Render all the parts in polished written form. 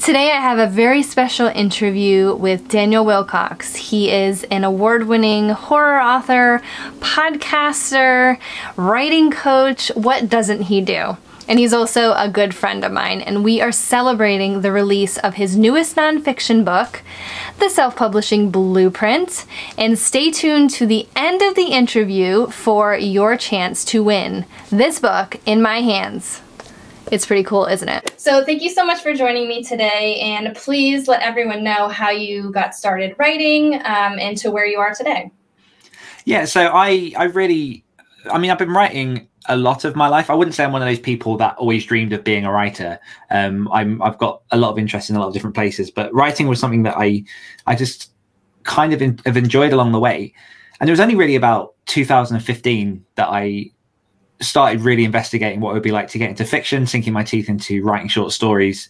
Today I have a very special interview with Daniel Wilcox. He is an award-winning horror author, podcaster, writing coach. What doesn't he do? And he's also a good friend of mine, and we are celebrating the release of his newest nonfiction book, The Self-Publishing Blueprint. And stay tuned to the end of the interview for your chance to win this book in my hands. It's pretty cool, isn't it? So thank you so much for joining me today, and please let everyone know how you got started writing and to where you are today. Yeah, so I've been writing a lot of my life. I wouldn't say I'm one of those people that always dreamed of being a writer. I've got a lot of interest in a lot of different places, but writing was something that I just kind of have enjoyed along the way. And it was only really about 2015 that I started really investigating what it would be like to get into fiction, sinking my teeth into writing short stories.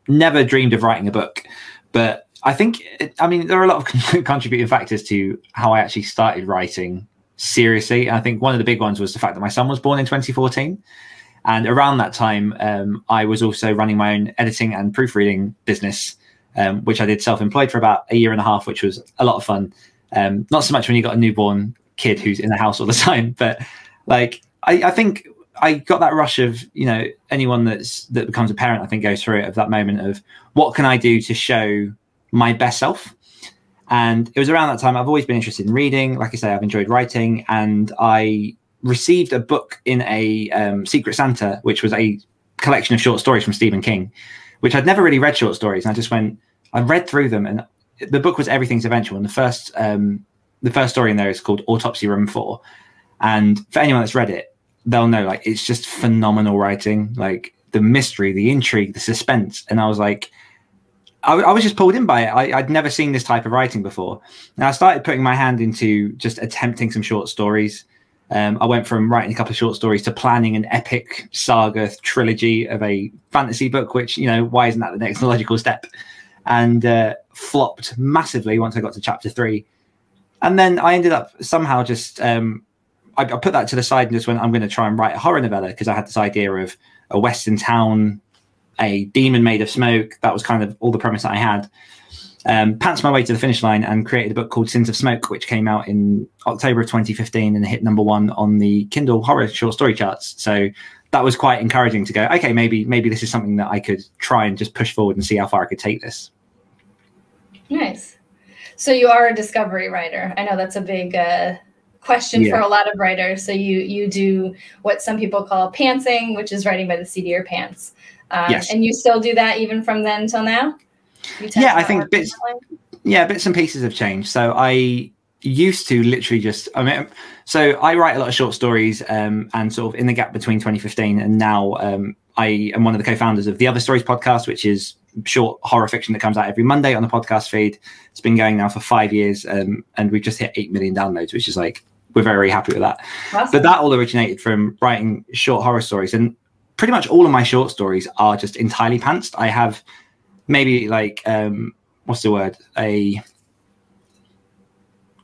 Never dreamed of writing a book, but I think, there are a lot of contributing factors to how I actually started writing seriously. I think one of the big ones was the fact that my son was born in 2014. And around that time, I was also running my own editing and proofreading business, which I did self-employed for about 1.5 years, which was a lot of fun. Not so much when you got a newborn kid who's in the house all the time, but I think I got that rush of, anyone that becomes a parent, I think goes through it, of that moment of what can I do to show my best self? And it was around that time I've always been interested in reading. Like I say, I've enjoyed writing, and I received a book in a Secret Santa, which was a collection of short stories from Stephen King, which I'd never really read short stories. And I read through them, and the book was Everything's Eventual. And the first story in there is called Autopsy Room 4. And for anyone that's read it, they'll know, it's just phenomenal writing, the mystery, the intrigue, the suspense. And I was like, I was just pulled in by it. I'd never seen this type of writing before. And I started putting my hand into just attempting some short stories. I went from writing a couple of short stories to planning an epic saga trilogy of a fantasy book, which, why isn't that the next logical step? And flopped massively once I got to chapter 3. And then I ended up somehow just... I put that to the side and just went, I'm going to try and write a horror novella, because I had this idea of a Western town, a demon made of smoke. That was kind of all the premise that I had. Pantsed my way to the finish line and created a book called Sins of Smoke, which came out in October of 2015 and hit #1 on the Kindle horror short story charts. So that was quite encouraging to go, okay, maybe this is something that I could try and just push forward and see how far I could take this. Nice. So you are a discovery writer. I know that's a big question for a lot of writers. So you do what some people call pantsing, which is writing by the seat of your pants. Yes. And you still do that even from then till now? Yeah, I think bits and pieces have changed. So I used to literally just, so I write a lot of short stories, and sort of in the gap between 2015 and now, I am one of the co-founders of the Other Stories podcast, which is short horror fiction that comes out every Monday on the podcast feed. It's been going now for 5 years, and we've just hit 8 million downloads, which is we're very happy with that. Awesome. But that all originated from writing short horror stories, and pretty much all of my short stories are just entirely pantsed. I have maybe what's the word? A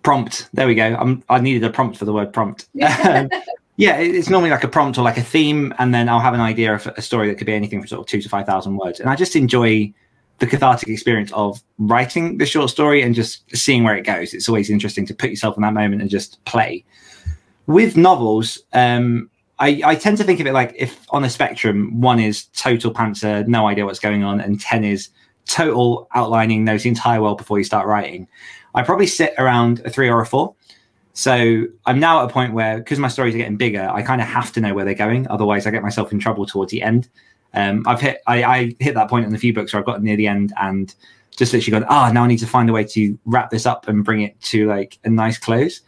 prompt. There we go. I needed a prompt for the word prompt. Yeah, it's normally a prompt or a theme, and then I'll have an idea of a story that could be anything from sort of 2,000 to 5,000 words. And I just enjoy the cathartic experience of writing the short story and just seeing where it goes. It's always interesting to put yourself in that moment and just play. With novels, I tend to think of it if on a spectrum, 1 is total pantser, no idea what's going on, and 10 is total outlining, knows the entire world before you start writing. I probably sit around a 3 or a 4. So I'm now at a point where, because my stories are getting bigger, I kind of have to know where they're going. Otherwise, I get myself in trouble towards the end. I hit that point in a few books where I've gotten near the end and just literally gone, now I need to find a way to wrap this up and bring it to a nice close.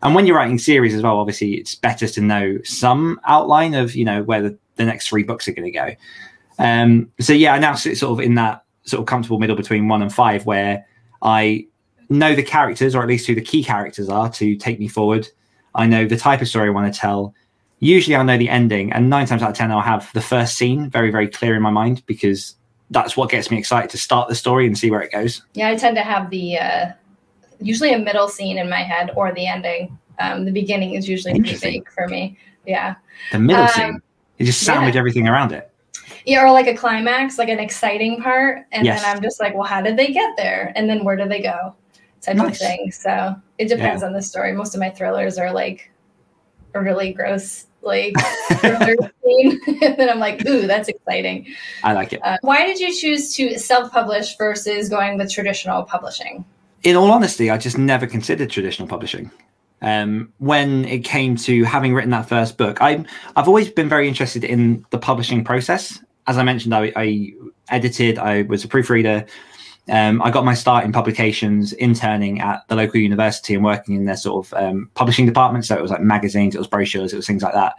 And when you're writing series as well, obviously it's better to know some outline of, where the next 3 books are going to go. So yeah, I now sit sort of in that sort of comfortable middle between 1 and 5, where I know the characters, or at least who the key characters are, to take me forward. I know the type of story I want to tell. Usually I'll know the ending, and 9 times out of 10 I'll have the first scene very, very clear in my mind, because that's what gets me excited to start the story and see where it goes. Yeah, I tend to have the usually a middle scene in my head, or the ending. The beginning is usually pretty big for me. Yeah. The middle scene. You just sandwich everything around it. Yeah, or like a climax, like an exciting part. And Yes. then I'm just like, well, how did they get there? And then where do they go? Type of thing. So it depends on the story. Most of my thrillers are like a really gross, like thriller scene. And then I'm like, ooh, that's exciting. I like it. Why did you choose to self-publish versus going with traditional publishing? In all honesty, I just never considered traditional publishing. When it came to having written that first book, I've always been very interested in the publishing process. As I mentioned, I edited, I was a proofreader. I got my start in publications, interning at the local university and working in their sort of publishing department. So it was like magazines, it was brochures, it was things like that.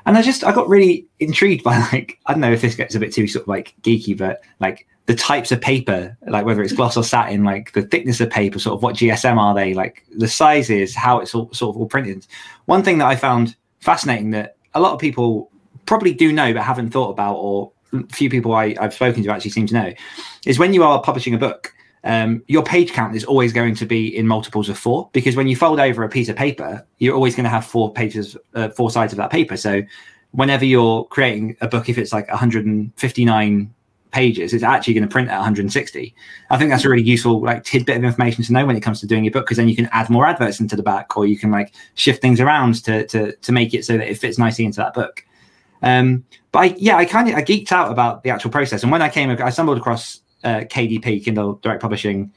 And I got really intrigued by, like, I don't know if this gets a bit too sort of like geeky, but like the types of paper, like whether it's gloss or satin, like the thickness of paper, sort of what GSM are they, like the sizes, how it's all sort of all printed. One thing that I found fascinating that a lot of people probably do know but haven't thought about, or few people I've spoken to actually seem to know, is when you are publishing a book, your page count is always going to be in multiples of 4, because when you fold over a piece of paper, you're always going to have 4 pages, 4 sides of that paper. So whenever you're creating a book, if it's like 159 pages, it's actually going to print at 160. I think that's a really useful like tidbit of information to know when it comes to doing your book, because then you can add more adverts into the back, or you can like shift things around to make it so that it fits nicely into that book. But I geeked out about the actual process. And when I stumbled across KDP, Kindle Direct Publishing,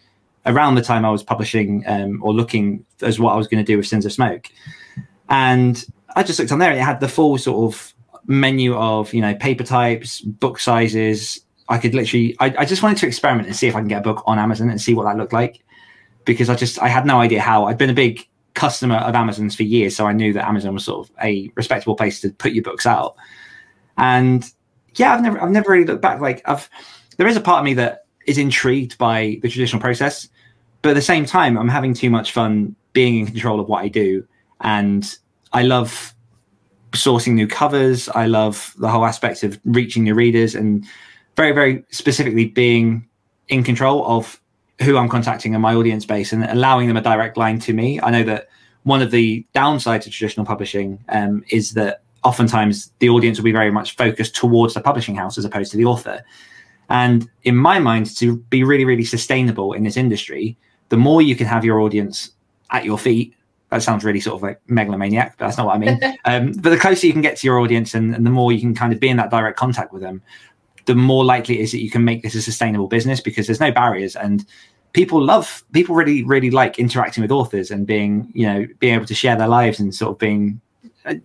around the time I was publishing or looking as what I was going to do with Sins of Smoke. And I just looked on there and it had the full sort of menu of, you know, paper types, book sizes. I could literally, I just wanted to experiment and see if I can get a book on Amazon and see what that looked like, because I had no idea how. I'd been a big customer of Amazon's for years, so I knew that Amazon was sort of a respectable place to put your books out. And yeah, I've never really looked back. Like there is a part of me that is intrigued by the traditional process, but at the same time, I'm having too much fun being in control of what I do. And I love sourcing new covers. I love the whole aspect of reaching new readers, and very, very specifically being in control of who I'm contacting and my audience base, and allowing them a direct line to me. I know that one of the downsides of traditional publishing is that oftentimes the audience will be very much focused towards the publishing house as opposed to the author. And in my mind, to be really, really sustainable in this industry, the more you can have your audience at your feet, that sounds really sort of like megalomaniac, but that's not what I mean. But the closer you can get to your audience, and the more you can kind of be in that direct contact with them, the more likely it is that you can make this a sustainable business, because there's no barriers. And people really, really like interacting with authors and being able to share their lives and sort of being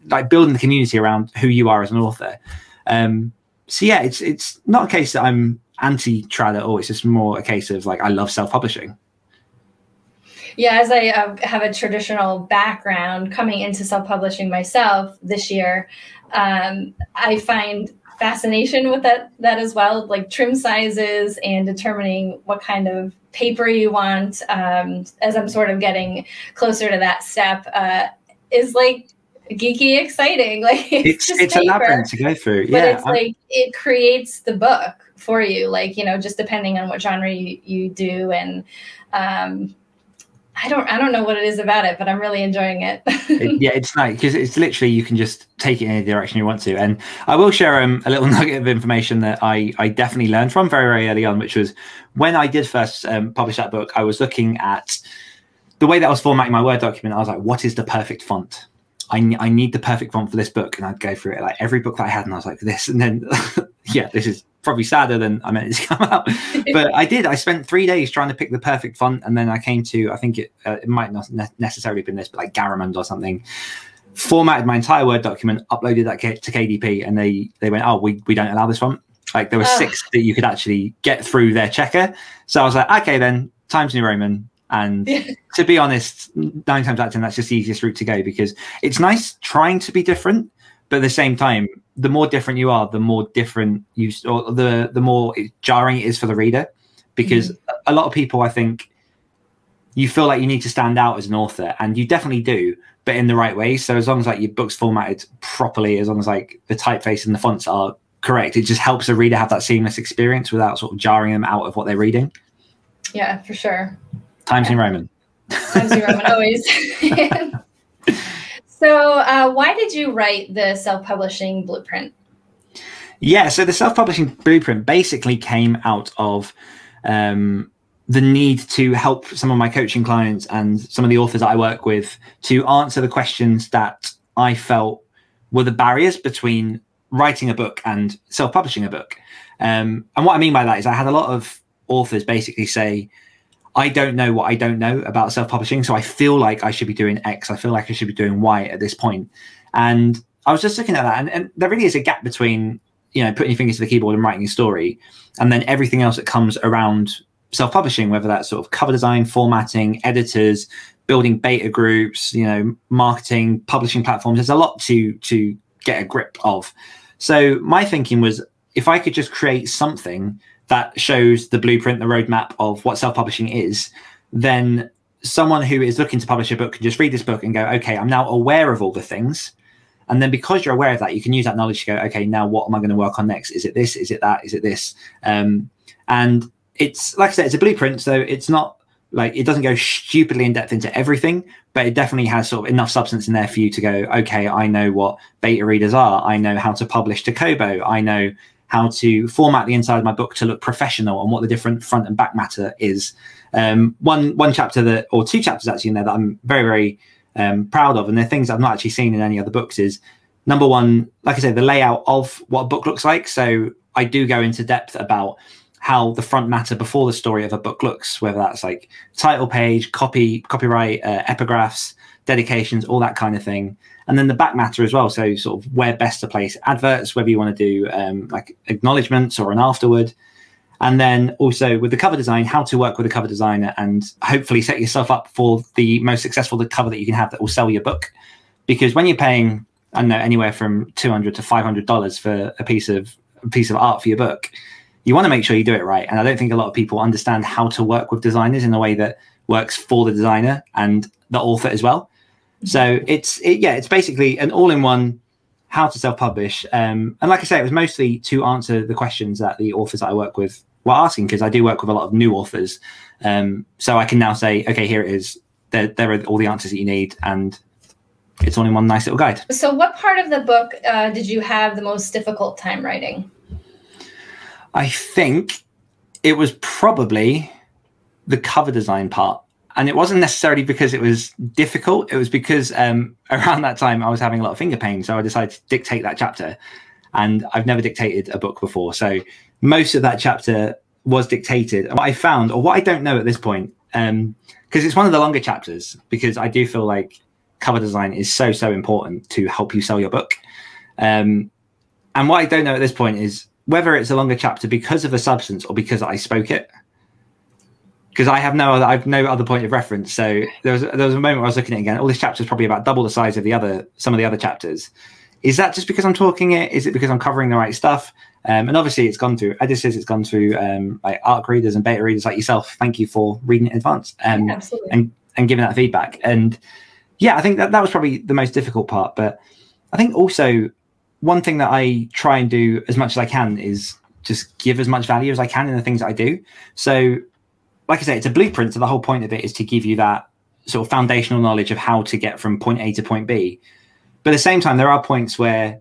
like building the community around who you are as an author. So yeah, it's not a case that I'm anti-trad at all. It's just more a case of like, I love self-publishing. Yeah, as I have a traditional background coming into self-publishing myself this year, I find fascination with that as well, like trim sizes and determining what kind of paper you want. As I'm sort of getting closer to that step, is like geeky exciting. Like it's a labyrinth to go through. But it's like it creates the book for you, like, you know, just depending on what genre you do. And I don't know what it is about it, but I'm really enjoying it. Yeah, it's nice because it's literally, you can just take it in any direction you want to. And I will share a little nugget of information that I definitely learned from very, very early on, which was when I did first publish that book, I was looking at the way that I was formatting my Word document. I was like, what is the perfect font? I need the perfect font for this book. And I'd go through it, like every book that I had, and I was like, this. And then, yeah, this is probably sadder than I meant it to come out. But I spent 3 days trying to pick the perfect font. And then I came to, I think it might not necessarily been this, but like Garamond or something. Formatted my entire Word document, uploaded that to KDP, and they went, oh, we don't allow this font. Like there were 6 that you could actually get through their checker. So I was like, okay, then Times New Roman. And to be honest, 9 times out of 10, that's just the easiest route to go, because it's nice trying to be different, but at the same time, the more different you are, the more different the more jarring it is for the reader, because a lot of people, I think, you feel like you need to stand out as an author, and you definitely do, but in the right way. So as long as like your book's formatted properly, as long as like the typeface and the fonts are correct, it just helps the reader have that seamless experience without sort of jarring them out of what they're reading. Yeah, for sure. Times New Roman. Times New Roman, always. So why did you write the self-publishing blueprint? Yeah, so the self-publishing blueprint basically came out of the need to help some of my coaching clients and some of the authors that I work with to answer the questions that I felt were the barriers between writing a book and self-publishing a book. And what I mean by that is I had a lot of authors basically say, I don't know what I don't know about self-publishing, so I feel like I should be doing X. I feel like I should be doing Y at this point. And I was just looking at that, and there really is a gap between, you know, putting your fingers to the keyboard and writing a story, and then everything else that comes around self-publishing, whether that's sort of cover design, formatting, editors, building beta groups, you know, marketing, publishing platforms. There's a lot to get a grip of. So my thinking was, if I could just create something that shows the blueprint, the roadmap of what self-publishing is, then someone who is looking to publish a book can just read this book and go, okay, I'm now aware of all the things. And then because you're aware of that, you can use that knowledge to go, okay, now what am I going to work on next? Is it this? Is it that? Is it this? And it's, like I said, it's a blueprint. So it's not like, it doesn't go stupidly in depth into everything, but it definitely has sort of enough substance in there for you to go, okay, I know what beta readers are. I know how to publish to Kobo. I know how to format the inside of my book to look professional and what the different front and back matter is. One chapter that, or two chapters actually in there that I'm very, very proud of, and they're things I've not actually seen in any other books, is number one, like I said, the layout of what a book looks like. So I do go into depth about how the front matter before the story of a book looks, whether that's like title page, copyright, epigraphs, dedications, all that kind of thing. And then the back matter as well. So sort of where best to place adverts, whether you want to do like acknowledgements or an afterword. And then also with the cover design, how to work with a cover designer and hopefully set yourself up for the most successful cover that you can have that will sell your book. Because when you're paying, I don't know, anywhere from $200 to $500 for a piece of art for your book, you want to make sure you do it right. And I don't think a lot of people understand how to work with designers in a way that works for the designer and the author as well. So it's basically an all-in-one how to self-publish. And like I say, it was mostly to answer the questions that the authors that I work with were asking, because I do work with a lot of new authors. So I can now say, okay, here it is. There are all the answers that you need, and it's all in one nice little guide. So what part of the book did you have the most difficult time writing? I think it was probably the cover design part. And it wasn't necessarily because it was difficult. It was because around that time I was having a lot of finger pain. So I decided to dictate that chapter. And I've never dictated a book before. So most of that chapter was dictated. And what I found, or what I don't know at this point, because it's one of the longer chapters, because I do feel like cover design is so important to help you sell your book. And what I don't know at this point is whether it's a longer chapter because of the substance or because I spoke it. Because I have no other point of reference. So there was a moment where I was looking at it again. All this chapter is probably about double the size of some of the other chapters. Is that just because I'm talking it? Is it because I'm covering the right stuff? And obviously it's gone through editors, it's gone through like ARC readers and beta readers like yourself. Thank you for reading it in advance and giving that feedback. And yeah, I think that was probably the most difficult part. But I think also one thing that I try and do as much as I can is just give as much value as I can in the things that I do. So like I say, it's a blueprint. So the whole point of it is to give you that sort of foundational knowledge of how to get from point A to point B. But at the same time, there are points where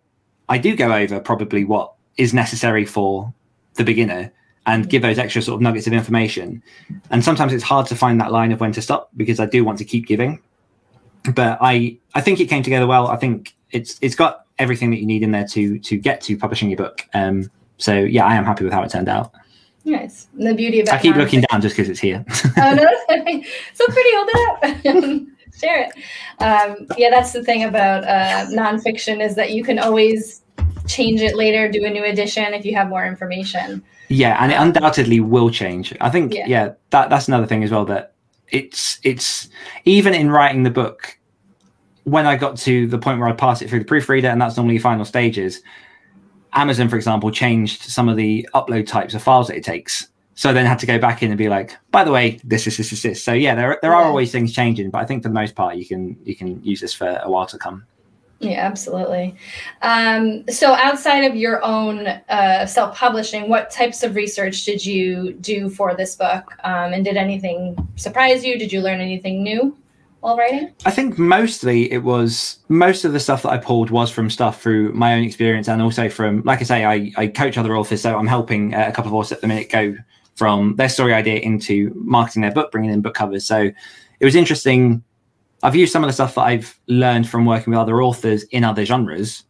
I do go over probably what is necessary for the beginner and give those extra sort of nuggets of information. And sometimes it's hard to find that line of when to stop, because I do want to keep giving. But I think it came together well. I think it's got everything that you need in there to get to publishing your book. So yeah, I am happy with how it turned out. Nice. And the beauty about I keep looking down just because it's here. Oh no, so pretty. Hold it up. Share it. Yeah, that's the thing about nonfiction, is that you can always change it later, do a new edition if you have more information. Yeah, and it undoubtedly will change. I think that's another thing as well, that it's even in writing the book, when I got to the point where I pass it through the proofreader, and that's normally final stages, Amazon, for example, changed some of the upload types of files that it takes. So I then had to go back in and be like, by the way, this. So yeah, there are always things changing, but I think for the most part, you can use this for a while to come. Yeah, absolutely. So outside of your own self-publishing, what types of research did you do for this book? And did anything surprise you? Did you learn anything new? while writing? I think mostly most of the stuff that I pulled was from stuff through my own experience, and also from, like I say, I coach other authors, so I'm helping a couple of authors at the minute go from their story idea into marketing their book, bringing in book covers. So it was interesting. I've used some of the stuff that I've learned from working with other authors in other genres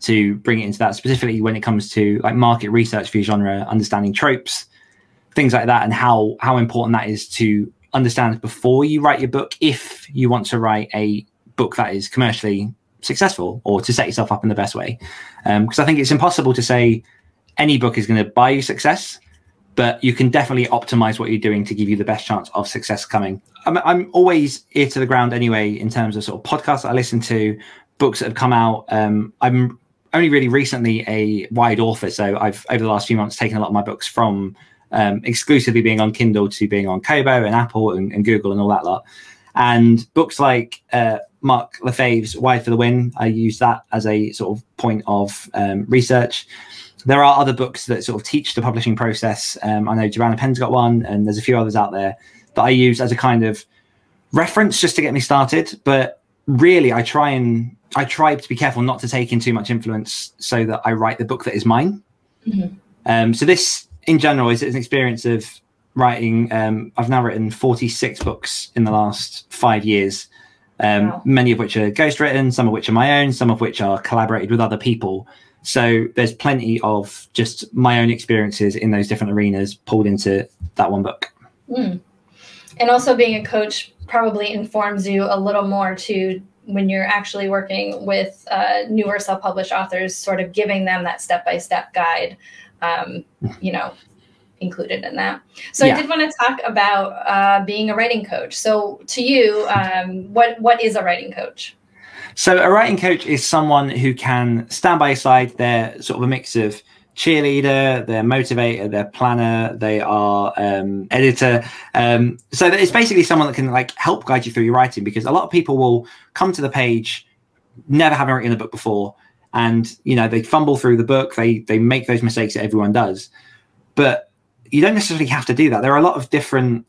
to bring it into that, specifically when it comes to like market research for your genre, understanding tropes, things like that, and how important that is to understand before you write your book, if you want to write a book that is commercially successful, or to set yourself up in the best way. Because I think it's impossible to say any book is going to buy you success, but you can definitely optimize what you're doing to give you the best chance of success coming. I'm always ear to the ground anyway, in terms of sort of podcasts that I listen to, books that have come out. I'm only really recently a wide author, so I've, over the last few months, taken a lot of my books from exclusively being on Kindle to being on Kobo and Apple and Google and all that lot. And books like Mark Lefebvre's Wide for the Win, I use that as a sort of point of research. There are other books that sort of teach the publishing process. I know Joanna Penn's got one, and there's a few others out there that I use as a kind of reference just to get me started. But really, I try to be careful not to take in too much influence, so that I write the book that is mine. Mm-hmm. So this, in general, is an experience of writing. I've now written 46 books in the last 5 years, wow. Many of which are ghostwritten, some of which are my own, some of which are collaborated with other people. So there's plenty of just my own experiences in those different arenas pulled into that one book. Mm. And also being a coach probably informs you a little more too, when you're actually working with newer self-published authors, sort of giving them that step-by-step guide, you know, included in that. So yeah. I did want to talk about being a writing coach. So to you, what is a writing coach? So a writing coach is someone who can stand by your side. They're sort of a mix of cheerleader, they're motivator, they're planner, they are editor. So it's basically someone that can like help guide you through your writing, because a lot of people will come to the page never having written a book before, and you know, they fumble through the book, they make those mistakes that everyone does. But you don't necessarily have to do that. There are a lot of different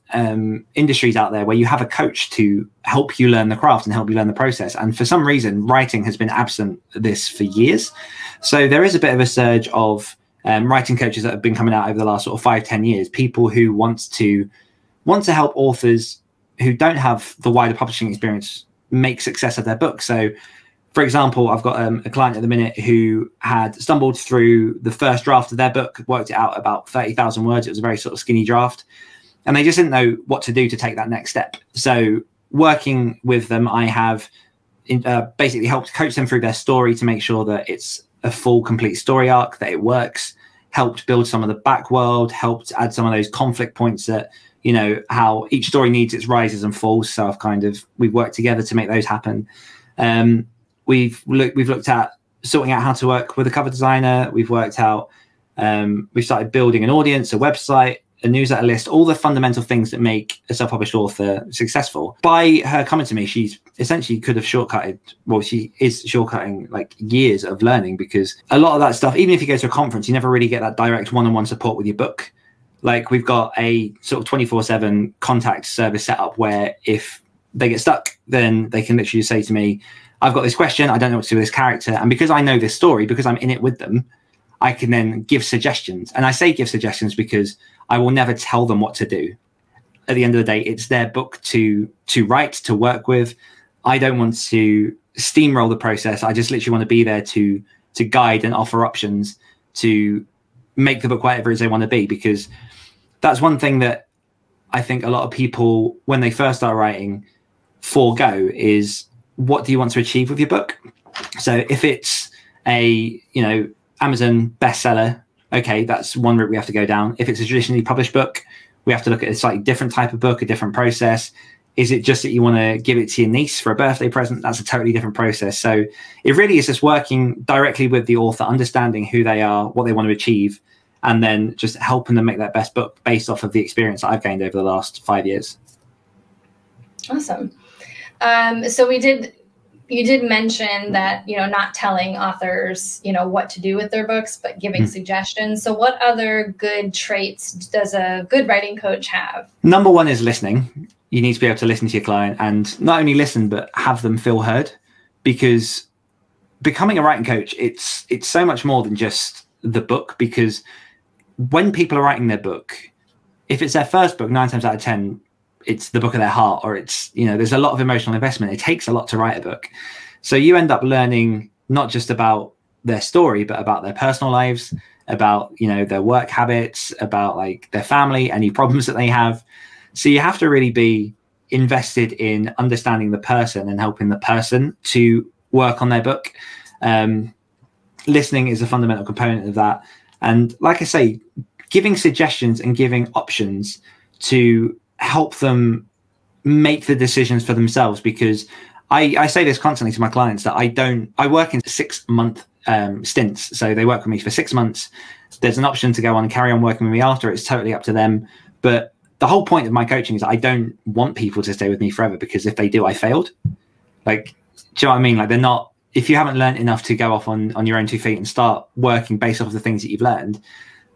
industries out there where you have a coach to help you learn the craft and help you learn the process. And for some reason, writing has been absent this for years. So there is a bit of a surge of writing coaches that have been coming out over the last sort of 5-10 years. People who want to help authors who don't have the wider publishing experience make success of their book. So, for example, I've got a client at the minute who had stumbled through the first draft of their book, worked it out about 30,000 words. It was a very sort of skinny draft, and they just didn't know what to do to take that next step. So working with them, I have basically helped coach them through their story to make sure that it's a full, complete story arc, that it works, helped build some of the back world, helped add some of those conflict points that, you know, how each story needs its rises and falls. So we've worked together to make those happen. We've looked at sorting out how to work with a cover designer. We've worked out, we've started building an audience, a website, a newsletter list, all the fundamental things that make a self-published author successful. By her coming to me, she's essentially could have shortcutted, well, she is shortcutting like years of learning, because a lot of that stuff, even if you go to a conference, you never really get that direct one-on-one support with your book. Like, we've got a sort of 24/7 contact service set up where if they get stuck, then they can literally say to me, I've got this question, I don't know what to do with this character. And because I know this story, because I'm in it with them, I can then give suggestions. And I say give suggestions because I will never tell them what to do. At the end of the day, it's their book to write, to work with. I don't want to steamroll the process. I just literally want to be there to guide and offer options to make the book whatever it is they want to be. Because that's one thing that I think a lot of people, when they first start writing, forego is, what do you want to achieve with your book? So if it's a, you know, Amazon bestseller, okay, that's one route we have to go down. If it's a traditionally published book, we have to look at a slightly different type of book, a different process. Is it just that you want to give it to your niece for a birthday present? That's a totally different process. So it really is just working directly with the author, understanding who they are, what they want to achieve, and then just helping them make that best book based off of the experience that I've gained over the last 5 years. Awesome. So you did mention that, you know, not telling authors, you know, what to do with their books, but giving suggestions. So what other good traits does a good writing coach have? Number one is listening. you need to be able to listen to your client, and not only listen, but have them feel heard. Because becoming a writing coach, it's so much more than just the book. Because when people are writing their book, if it's their first book, 9 times out of 10, it's the book of their heart, or it's, you know, there's a lot of emotional investment. It takes a lot to write a book. So you end up learning not just about their story, but about their personal lives, about, you know, their work habits, about like their family, any problems that they have. So you have to really be invested in understanding the person and helping the person to work on their book. Listening is a fundamental component of that. And like I say, giving suggestions and giving options to help them make the decisions for themselves. Because I say this constantly to my clients that I work in 6-month stints. So they work with me for 6 months. There's an option to go on and carry on working with me after. It's totally up to them. But the whole point of my coaching is that I don't want people to stay with me forever, because if they do, I failed. Like, do you know what I mean? Like, they're not, if you haven't learned enough to go off on your own 2 feet and start working based off of the things that you've learned,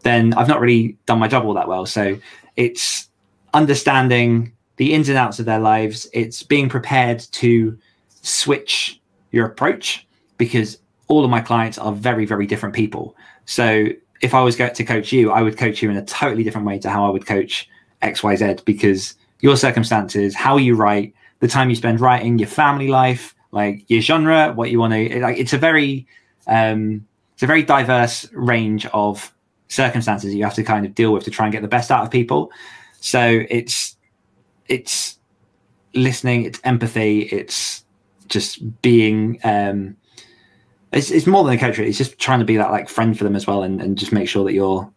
then I've not really done my job all that well. So it's understanding the ins and outs of their lives. It's being prepared to switch your approach, because all of my clients are very, very different people. So if I was going to coach you, I would coach you in a totally different way to how I would coach XYZ, because your circumstances, how you write, the time you spend writing, your family life, like your genre, what you want to, like, it's a very diverse range of circumstances you have to kind of deal with to try and get the best out of people. So it's listening, it's empathy, it's just being, it's more than a coach, it's just trying to be that like friend for them as well, and just make sure that you're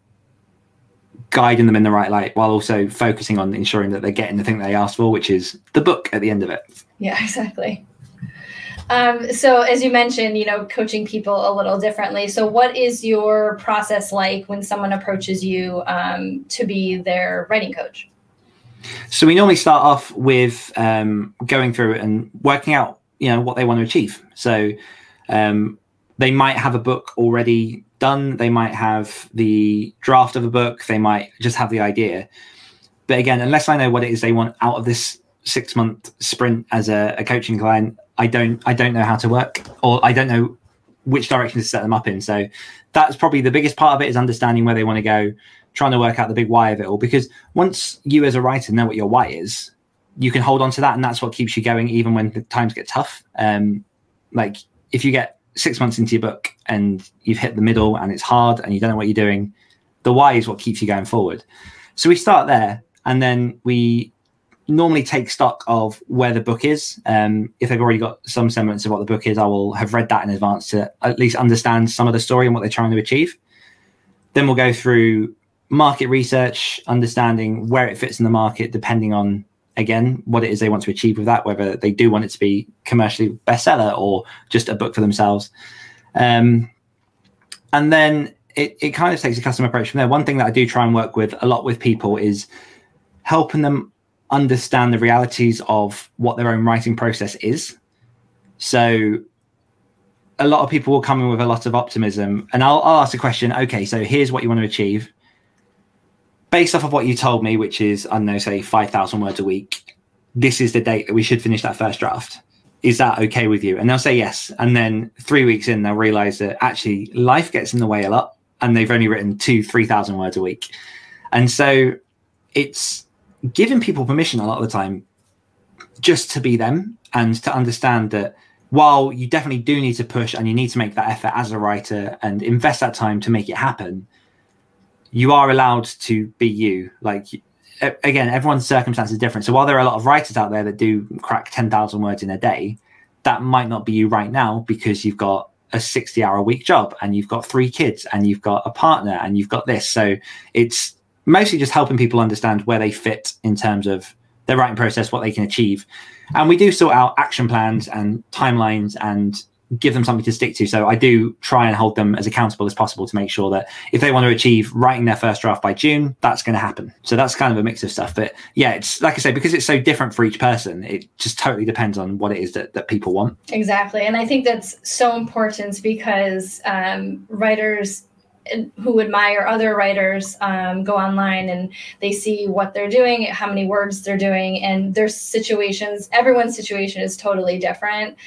guiding them in the right light, while also focusing on ensuring that they're getting the thing they asked for, which is the book at the end of it. Yeah, exactly. So as you mentioned, you know, coaching people a little differently. So what is your process like when someone approaches you to be their writing coach? So we normally start off with going through it and working out, you know, what they want to achieve. So they might have a book already done. They might have the draft of a book. They might just have the idea. But again, unless I know what it is they want out of this 6-month sprint as a coaching client, I don't know how to work, or I don't know which direction to set them up in. So that's probably the biggest part of it, is understanding where they want to go, trying to work out the big why of it all. Because once you as a writer know what your why is, you can hold on to that, and that's what keeps you going even when the times get tough. Like if you get 6 months into your book and you've hit the middle and it's hard and you don't know what you're doing, the why is what keeps you going forward. So we start there, and then we normally take stock of where the book is. If they've already got some semblance of what the book is, I will have read that in advance to at least understand some of the story and what they're trying to achieve. Then we'll go through market research, understanding where it fits in the market, depending on, again, what it is they want to achieve with that, whether they do want it to be commercially bestseller or just a book for themselves. And then it kind of takes a custom approach from there. One thing that I do try and work with a lot with people is helping them understand the realities of what their own writing process is. So a lot of people will come in with a lot of optimism, and I'll ask the question, okay, so here's what you want to achieve. Based off of what you told me, which is, I don't know, say 5,000 words a week, this is the date that we should finish that first draft. Is that okay with you? And they'll say yes. And then 3 weeks in, they'll realize that actually life gets in the way a lot, and they've only written 2,000-3,000 words a week. And so it's giving people permission a lot of the time just to be them, and to understand that while you definitely do need to push and you need to make that effort as a writer and invest that time to make it happen, you are allowed to be you. Like, again, everyone's circumstance is different. So while there are a lot of writers out there that do crack 10,000 words in a day, that might not be you right now, because you've got a 60-hour-a-week job and you've got 3 kids and you've got a partner and you've got this. So it's mostly just helping people understand where they fit in terms of their writing process, what they can achieve. And we do sort out action plans and timelines and give them something to stick to. So I do try and hold them as accountable as possible to make sure that if they want to achieve writing their first draft by June, that's going to happen. So that's kind of a mix of stuff. But yeah, it's like I say, because it's so different for each person, it just totally depends on what it is that people want. Exactly. And I think that's so important, because writers who admire other writers go online and they see what they're doing, how many words they're doing, and their situations, everyone's situation is totally different.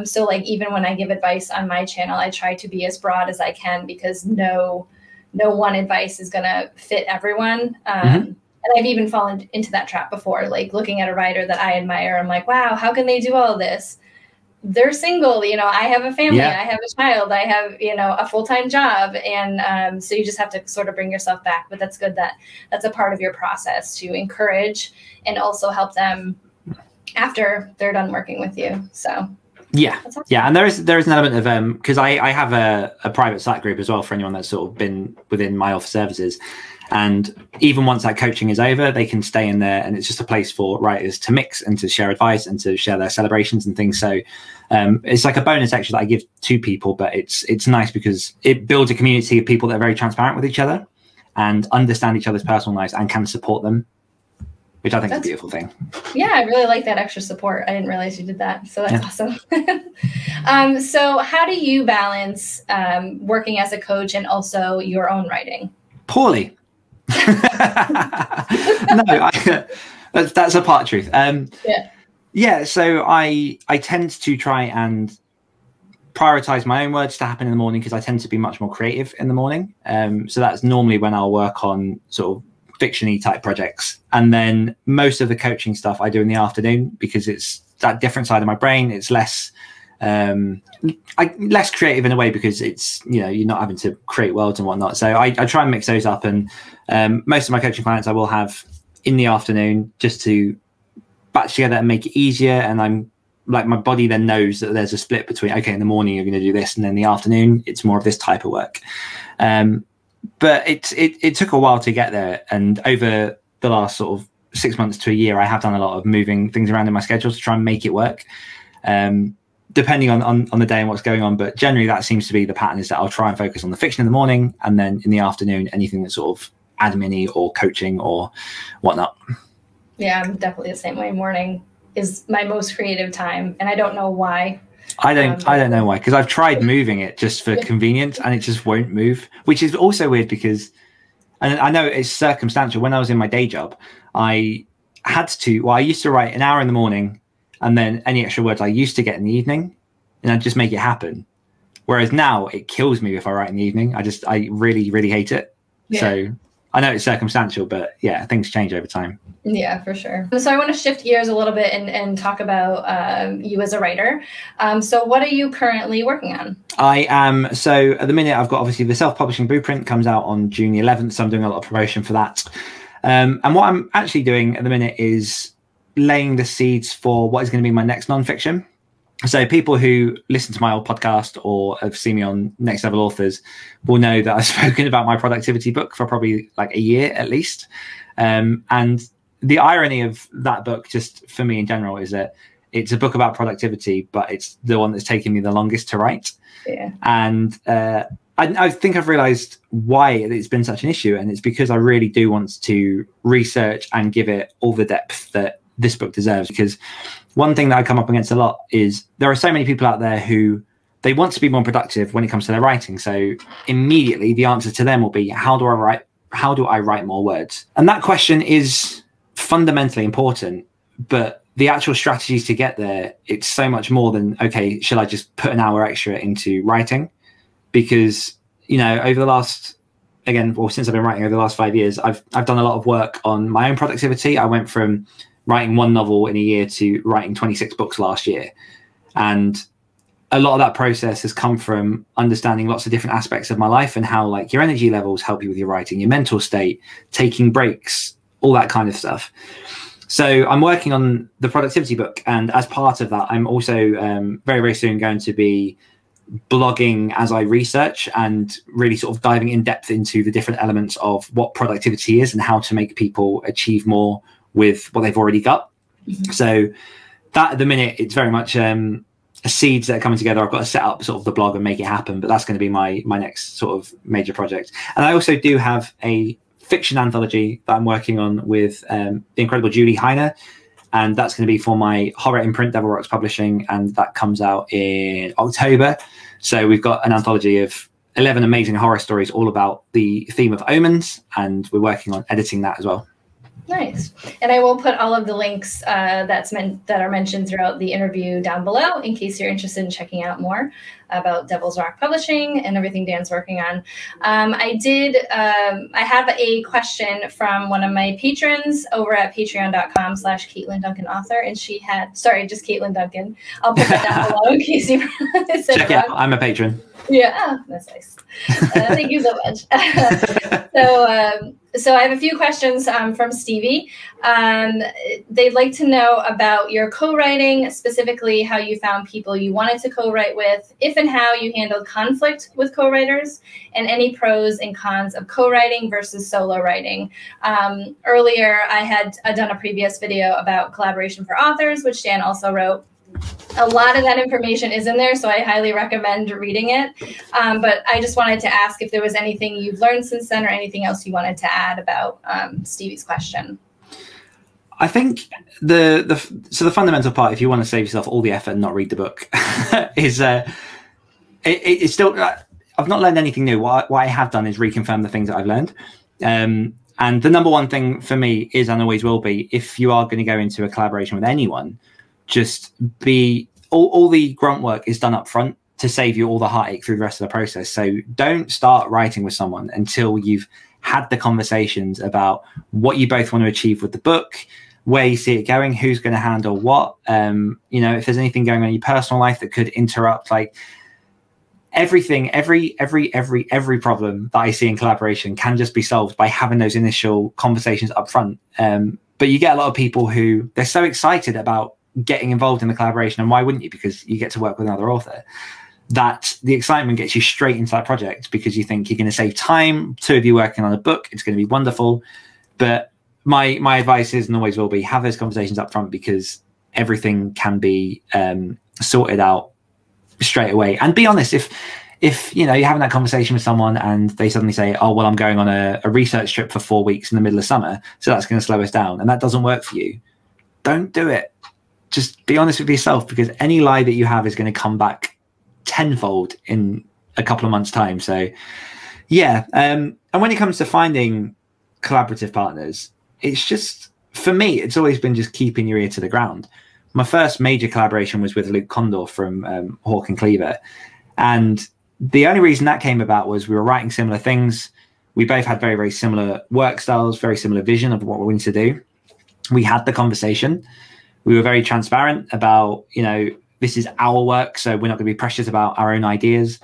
So like even when I give advice on my channel, I try to be as broad as I can, because no one advice is going to fit everyone. And I've even fallen into that trap before, like looking at a writer that I admire. I'm like, wow, how can they do all of this? They're single, I have a family, I have a child, I have, a full-time job. And so you just have to sort of bring yourself back. But that's good that that's a part of your process, to encourage and also help them after they're done working with you. So yeah, awesome. Yeah, and there is an element of because I have a private Slack group as well for anyone that's sort of been within my office services, and even once that coaching is over, they can stay in there, and it's just a place for writers to mix and to share advice and to share their celebrations and things. So it's like a bonus extra that I give to people, but it's nice because it builds a community of people that are very transparent with each other and understand each other's personal lives and can support them, which I think is a beautiful thing. Yeah, I really like that extra support. I didn't realize you did that. So that's awesome. So how do you balance working as a coach and also your own writing? Poorly. No, that's a part of truth. So I tend to try and prioritize my own words to happen in the morning, because I tend to be much more creative in the morning. So that's normally when I'll work on sort of fiction-y type projects, and then most of the coaching stuff I do in the afternoon, because it's that different side of my brain. It's less less creative in a way, because it's you're not having to create worlds and whatnot. So I try and mix those up, and most of my coaching clients I will have in the afternoon, just to batch together and make it easier. And I'm like, my body then knows that there's a split between, okay, in the morning you're going to do this, and then in the afternoon it's more of this type of work. But it took a while to get there, and over the last sort of 6 months to a year, I have done a lot of moving things around in my schedule to try and make it work, depending on the day and what's going on. But generally that seems to be the pattern, is that I'll try and focus on the fiction in the morning, and then in the afternoon anything that's sort of admin-y or coaching or whatnot. Yeah, I'm definitely the same way. Morning is my most creative time, and I don't know why. I don't know why, because I've tried moving it just for convenience, and it just won't move, which is also weird, because, and I know it's circumstantial. When I was in my day job, I used to write an hour in the morning, and then any extra words I used to get in the evening, and I'd just make it happen. Whereas now it kills me if I write in the evening. I really, really hate it. Yeah. So I know it's circumstantial, but yeah, things change over time. Yeah, for sure. So I want to shift gears a little bit and talk about you as a writer. So what are you currently working on? I am, so at the minute I've got, obviously, the self-publishing blueprint comes out on June the 11th. So I'm doing a lot of promotion for that. And what I'm actually doing at the minute is laying the seeds for what is going to be my next nonfiction. So people who listen to my old podcast or have seen me on Next Level Authors will know that I've spoken about my productivity book for probably like a year at least. And the irony of that book, just for me in general, is that it's a book about productivity, but it's the one that's taken me the longest to write. Yeah. And I think I've realized why it's been such an issue. And it's because I really do want to research and give it all the depth that this book deserves. Because one thing that I come up against a lot is there are so many people out there who they want to be more productive when it comes to their writing. So immediately the answer to them will be, how do I write more words? And that question is fundamentally important, but the actual strategies to get there, it's so much more than, okay, shall I just put an hour extra into writing? Because, over the last, since I've been writing over the last 5 years, I've done a lot of work on my own productivity. I went from writing 1 novel in a year to writing 26 books last year. And a lot of that process has come from understanding lots of different aspects of my life and how, like, your energy levels help you with your writing, your mental state, taking breaks, all that kind of stuff. So I'm working on the productivity book. And as part of that, I'm also very, very soon going to be blogging as I research and really sort of diving in depth into the different elements of what productivity is and how to make people achieve more with what they've already got. Mm-hmm. So that at the minute, it's very much seeds that are coming together. I've got to set up sort of the blog and make it happen, but that's going to be my next sort of major project. And I also do have a fiction anthology that I'm working on with the incredible Julie Heiner, and that's going to be for my horror imprint, Devil Rocks Publishing, and that comes out in October. So we've got an anthology of 11 amazing horror stories all about the theme of omens, and we're working on editing that as well. Nice. And I will put all of the links that are mentioned throughout the interview down below in case you're interested in checking out more about Devil's Rock Publishing and everything Dan's working on. I have a question from one of my patrons over at patreon.com/Caitlin Duncan author. And she had, sorry, just Caitlin Duncan. I'll put that down below in case you said check it out. I'm a patron. Yeah, that's nice. Thank you so much. So I have a few questions from Stevie. They'd like to know about your co-writing, specifically how you found people you wanted to co-write with, if and how you handled conflict with co-writers, and any pros and cons of co-writing versus solo writing. Earlier, I had done a previous video about collaboration for authors, which Dan also wrote. A lot of that information is in there, so I highly recommend reading it. But I just wanted to ask if there was anything you've learned since then or anything else you wanted to add about Stevie's question. I think the fundamental part, if you want to save yourself all the effort and not read the book, is it's still, I've not learned anything new. What I have done is reconfirm the things that I've learned. And the number one thing for me is, and always will be, if you are going to go into a collaboration with anyone, just be, all the grunt work is done up front to save you all the heartache through the rest of the process. So don't start writing with someone until you've had the conversations about what you both want to achieve with the book, where you see it going, who's going to handle what, you know, if there's anything going on in your personal life that could interrupt, like everything, every problem that I see in collaboration can just be solved by having those initial conversations up front. But you get a lot of people who, they're so excited about getting involved in the collaboration, and why wouldn't you, because you get to work with another author, that the excitement gets you straight into that project because you think you're going to save time, two of you working on a book, it's going to be wonderful. But my advice is, and always will be, have those conversations up front, because everything can be sorted out straight away. And be honest, if you know, you're having that conversation with someone and they suddenly say, oh well, I'm going on a research trip for 4 weeks in the middle of summer, so that's going to slow us down, and that doesn't work for you, don't do it. Just be honest with yourself, because any lie that you have is going to come back tenfold in a couple of months' time. So yeah, and when it comes to finding collaborative partners, it's just, for me, it's always been just keeping your ear to the ground. My first major collaboration was with Luke Condor from Hawk and Cleaver, and the only reason that came about was we were writing similar things. We both had very, very similar work styles, very similar vision of what we wanted to do. We had the conversation. We were very transparent about, you know, this is our work, so we're not going to be precious about our own ideas.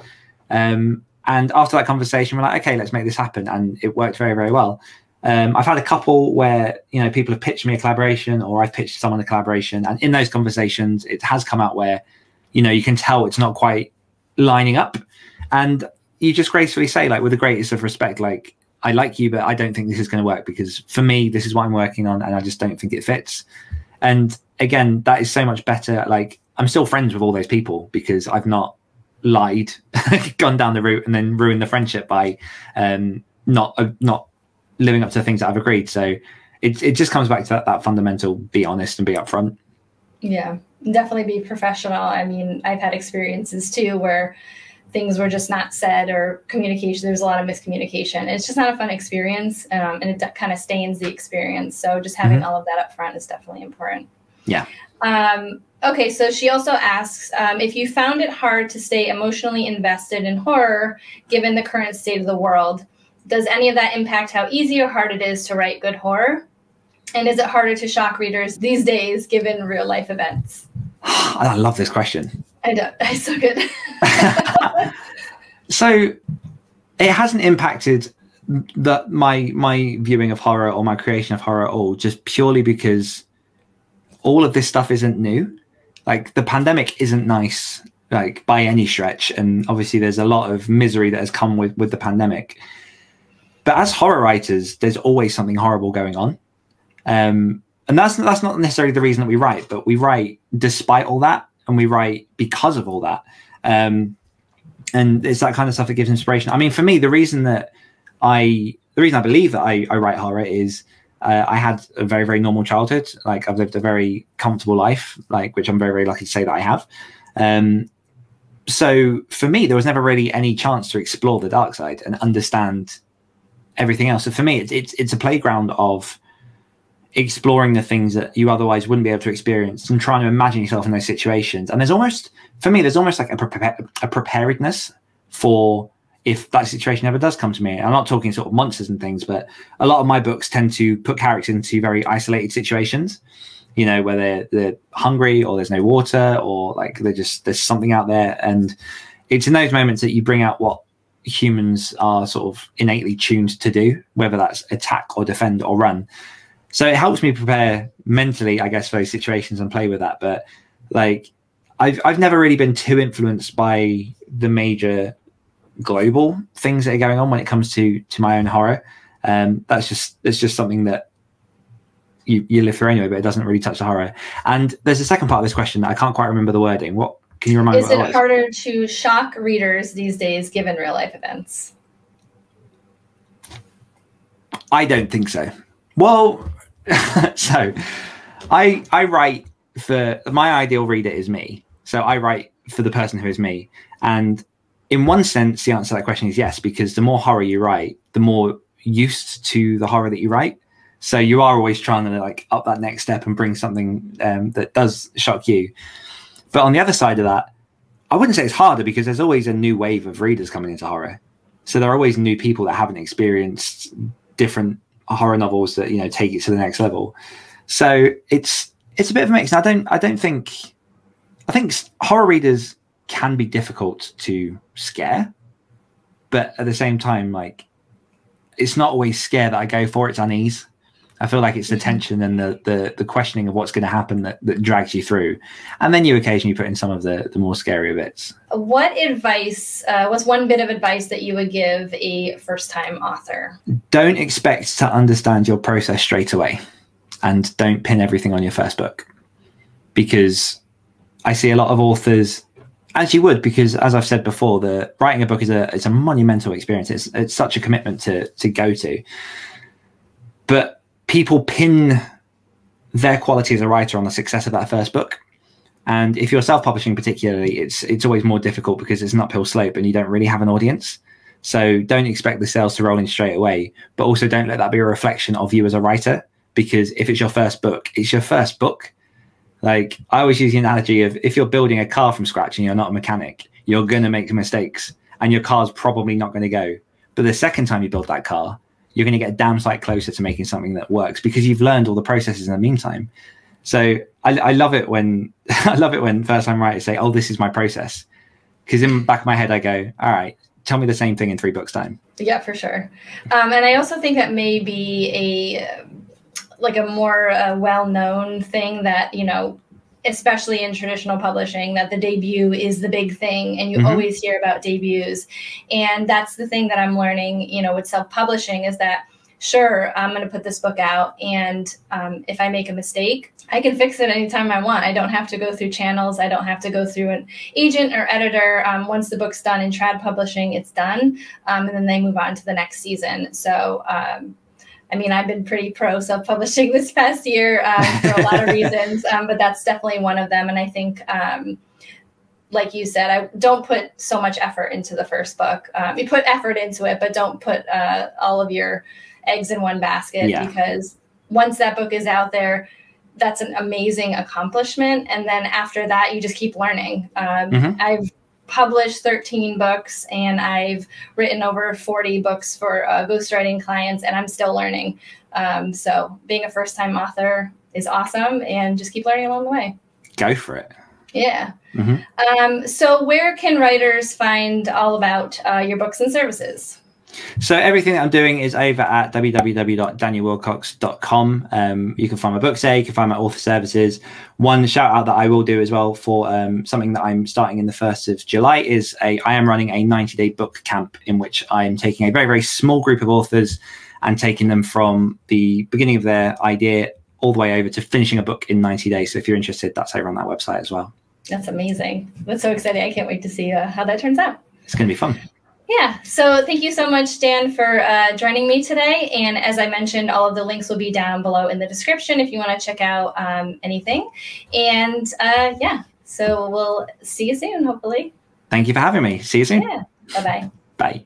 And after that conversation, we're like, okay, let's make this happen. And it worked very, very well. I've had a couple where, you know, people have pitched me a collaboration, or I've pitched someone a collaboration. And in those conversations, it has come out where, you know, you can tell it's not quite lining up. And you just gracefully say, like, with the greatest of respect, like, I like you, but I don't think this is going to work, because for me, this is what I'm working on, and I just don't think it fits. And again, that is so much better. Like, I'm still friends with all those people because I've not lied, gone down the route and then ruined the friendship by not living up to the things that I've agreed. So it just comes back to that fundamental, be honest and be upfront. Yeah, definitely be professional. I mean, I've had experiences too where things were just not said, or communication, there's a lot of miscommunication. It's just not a fun experience, and it kind of stains the experience. So just having all of that up front is definitely important. Yeah. Okay, so she also asks, if you found it hard to stay emotionally invested in horror, given the current state of the world, does any of that impact how easy or hard it is to write good horror? And is it harder to shock readers these days, given real life events? I love this question. I don't. I so good. So it hasn't impacted my viewing of horror or my creation of horror at all, just purely because all of this stuff isn't new. Like, the pandemic isn't nice, like, by any stretch, and obviously there's a lot of misery that has come with the pandemic. But as horror writers, there's always something horrible going on. And that's not necessarily the reason that we write, but we write despite all that, and we write because of all that. And it's that kind of stuff that gives inspiration. I mean, for me, the reason I believe that I write horror is I had a very, very normal childhood. Like, I've lived a very comfortable life, like, which I'm very, very lucky to say that I have. So for me, there was never really any chance to explore the dark side and understand everything else. So for me, it's a playground of exploring the things that you otherwise wouldn't be able to experience and trying to imagine yourself in those situations. And there's almost like a preparedness for if that situation ever does come to me. I'm not talking sort of monsters and things, but a lot of my books tend to put characters into very isolated situations, you know, where they're hungry or there's no water or like there's something out there. And it's in those moments that you bring out what humans are sort of innately tuned to do, whether that's attack or defend or run. So it helps me prepare mentally, I guess, for those situations and play with that. But like, I've never really been too influenced by the major global things that are going on when it comes to my own horror. It's just something that you live through anyway, but it doesn't really touch the horror. And there's a second part of this question that I can't quite remember the wording. What can you remind me? Is it harder to shock readers these days given real life events? I don't think so. Well, so I write for my ideal reader is me. So I write for the person who is me. And in one sense, the answer to that question is yes, because the more horror you write, the more used to the horror that you write. So you are always trying to like up that next step and bring something that does shock you. But on the other side of that, I wouldn't say it's harder because there's always a new wave of readers coming into horror. So there are always new people that haven't experienced different horror novels that, you know, take it to the next level. So it's a bit of a mix. And I think horror readers can be difficult to scare, but at the same time, like, it's not always scare that I go for, it's unease. I feel like it's the tension and the questioning of what's going to happen that drags you through. And then you occasionally put in some of the more scary bits. What advice, what's one bit of advice that you would give a first-time author? Don't expect to understand your process straight away, and don't pin everything on your first book. Because I see a lot of authors, as you would, because as I've said before, writing a book is a monumental experience. It's such a commitment to go to. But people pin their quality as a writer on the success of that first book. And if you're self-publishing particularly, it's always more difficult because it's an uphill slope and you don't really have an audience. So don't expect the sales to roll in straight away, but also don't let that be a reflection of you as a writer, because if it's your first book, it's your first book. Like, I always use the analogy of if you're building a car from scratch and you're not a mechanic, you're going to make mistakes and your car's probably not going to go. But the second time you build that car, you're going to get a damn sight closer to making something that works because you've learned all the processes in the meantime. So I love it when first-time writers say, "Oh, this is my process," because in the back of my head I go, "All right, tell me the same thing in 3 books' time." Yeah, for sure. And I also think that may be a more well-known thing that, you know, especially in traditional publishing, that the debut is the big thing, and you always hear about debuts. And that's the thing that I'm learning, you know, with self-publishing, is that, sure, I'm going to put this book out, and if I make a mistake, I can fix it anytime I want. I don't have to go through channels. I don't have to go through an agent or editor. Once the book's done in trad publishing, it's done, and then they move on to the next season. So I mean, I've been pretty pro self-publishing this past year for a lot of reasons, but that's definitely one of them. And I think, like you said, I don't put so much effort into the first book. You put effort into it, but don't put all of your eggs in one basket, because once that book is out there, that's an amazing accomplishment. And then after that, you just keep learning. I've published 13 books, and I've written over 40 books for ghostwriting clients, and I'm still learning. So being a first-time author is awesome, and just keep learning along the way. Go for it. Yeah. So where can writers find all about your books and services? So everything that I'm doing is over at www.danielwilcox.com. You can find my books there. You can find my author services. One shout out that I will do as well for something that I'm starting in the 1st of July is I am running a 90-day book camp in which I'm taking a very, very small group of authors and taking them from the beginning of their idea all the way over to finishing a book in 90 days. So if you're interested, that's over on that website as well. That's amazing. That's so exciting. I can't wait to see how that turns out. It's going to be fun. Yeah, so thank you so much, Dan, for joining me today. And as I mentioned, all of the links will be down below in the description if you want to check out anything. And yeah, so we'll see you soon, hopefully. Thank you for having me. See you soon. Yeah. Bye-bye. Bye.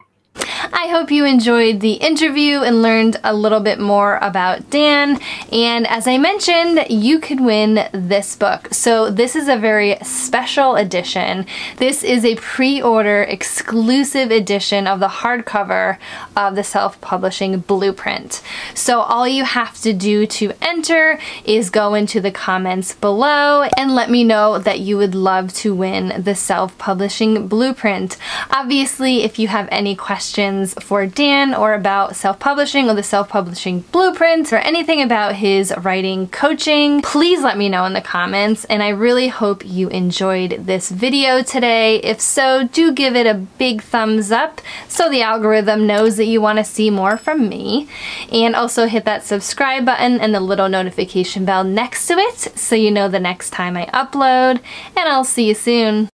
I hope you enjoyed the interview and learned a little bit more about Dan. And as I mentioned, you could win this book. So this is a very special edition. This is a pre-order exclusive edition of the hardcover of the Self-Publishing Blueprint. So all you have to do to enter is go into the comments below and let me know that you would love to win the Self-Publishing Blueprint. Obviously, if you have any questions for Dan or about self-publishing or the Self-Publishing Blueprint or anything about his writing coaching, please let me know in the comments. And I really hope you enjoyed this video today. If so, do give it a big thumbs up so the algorithm knows that you want to see more from me. And also hit that subscribe button and the little notification bell next to it so you know the next time I upload. And I'll see you soon.